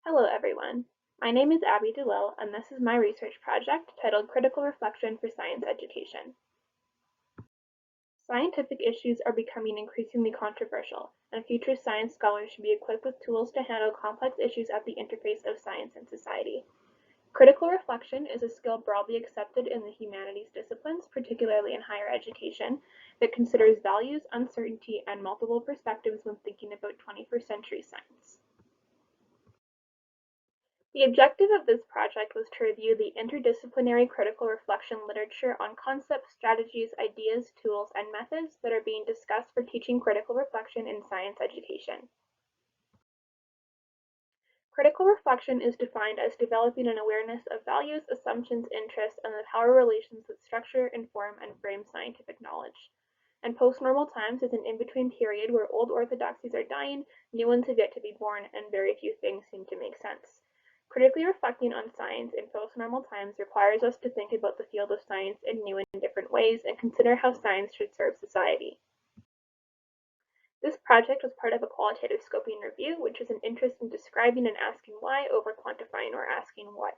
Hello everyone. My name is Abby Delisle and this is my research project titled Critical Reflection for Science Education. Scientific issues are becoming increasingly controversial, and future science scholars should be equipped with tools to handle complex issues at the interface of science and society. Critical reflection is a skill broadly accepted in the humanities disciplines, particularly in higher education, that considers values, uncertainty, and multiple perspectives when thinking about 21st century science. The objective of this project was to review the interdisciplinary critical reflection literature on concepts, strategies, ideas, tools, and methods that are being discussed for teaching critical reflection in science education. Critical reflection is defined as developing an awareness of values, assumptions, interests, and the power relations that structure, inform, and frame scientific knowledge. And post-normal times is an in-between period where old orthodoxies are dying, new ones have yet to be born, and very few things seem to make sense. Critically reflecting on science in post-normal times requires us to think about the field of science in new and different ways and consider how science should serve society. This project was part of a qualitative scoping review, which is an interest in describing and asking why over quantifying or asking what.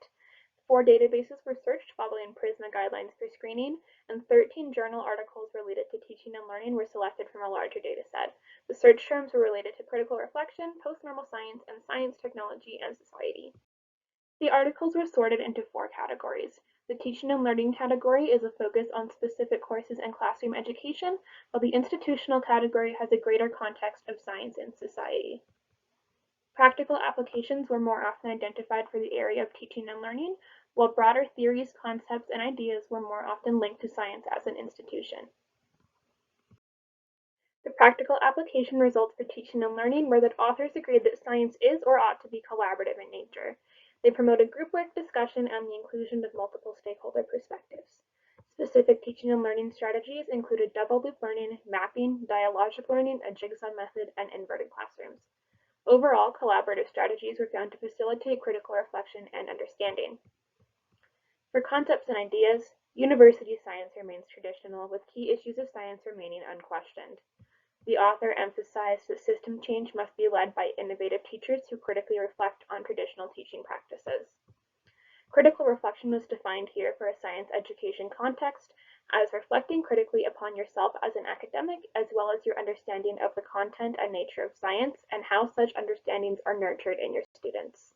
4 databases were searched following PRISMA guidelines for screening, and 13 journal articles related to teaching and learning were selected from a larger dataset. The search terms were related to critical reflection, post-normal science, and science, technology, and society. The articles were sorted into 4 categories. The teaching and learning category is a focus on specific courses and classroom education, while the institutional category has a greater context of science and society. Practical applications were more often identified for the area of teaching and learning, while broader theories, concepts, and ideas were more often linked to science as an institution. The practical application results for teaching and learning were that authors agreed that science is or ought to be collaborative in nature. They promoted group work, discussion, and the inclusion of multiple stakeholder perspectives. Specific teaching and learning strategies included double loop learning, mapping, dialogic learning, a jigsaw method, and inverted classrooms. Overall, collaborative strategies were found to facilitate critical reflection and understanding. For concepts and ideas, university science remains traditional, with key issues of science remaining unquestioned. The author emphasized that system change must be led by innovative teachers who critically reflect on traditional teaching practices. Critical reflection was defined here for a science education context as reflecting critically upon yourself as an academic, as well as your understanding of the content and nature of science and how such understandings are nurtured in your students.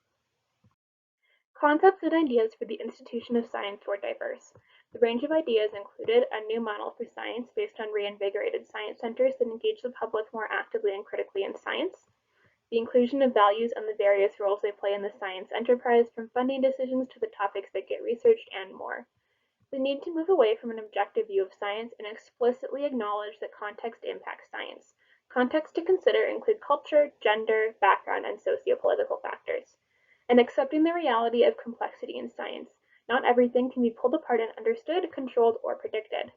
Concepts and ideas for the institution of science were diverse. The range of ideas included a new model for science based on reinvigorated science centers that engage the public more actively and critically in science, the inclusion of values and the various roles they play in the science enterprise, from funding decisions to the topics that get researched, and more. The need to move away from an objective view of science and explicitly acknowledge that context impacts science. Context to consider include culture, gender, background, and sociopolitical factors. And accepting the reality of complexity in science. Not everything can be pulled apart and understood, controlled, or predicted.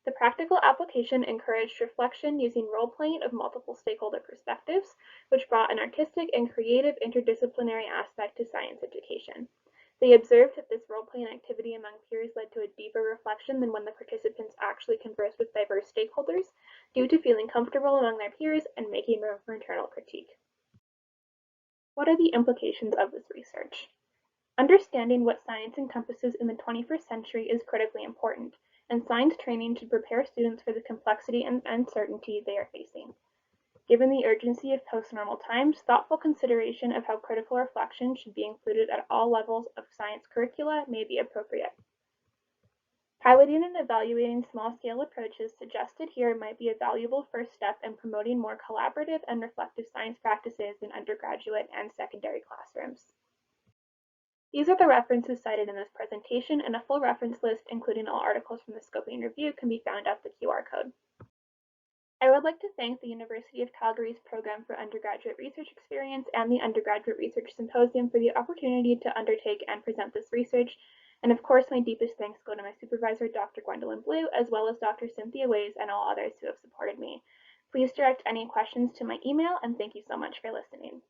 The practical application encouraged reflection using role-playing of multiple stakeholder perspectives, which brought an artistic and creative interdisciplinary aspect to science education. They observed that this role-playing activity among peers led to a deeper reflection than when the participants actually conversed with diverse stakeholders, due to feeling comfortable among their peers and making room for internal critique. What are the implications of this research? Understanding what science encompasses in the 21st century is critically important, and science training should prepare students for the complexity and uncertainty they are facing. Given the urgency of post-normal times, thoughtful consideration of how critical reflection should be included at all levels of science curricula may be appropriate. Piloting and evaluating small-scale approaches suggested here might be a valuable first step in promoting more collaborative and reflective science practices in undergraduate and secondary classrooms. These are the references cited in this presentation, and a full reference list, including all articles from the scoping review, can be found at the QR code. I would like to thank the University of Calgary's Program for Undergraduate Research Experience and the Undergraduate Research Symposium for the opportunity to undertake and present this research, and of course my deepest thanks go to my supervisor, Dr. Gwendolyn Blue, as well as Dr. Cynthia Ways and all others who have supported me. Please direct any questions to my email, and thank you so much for listening.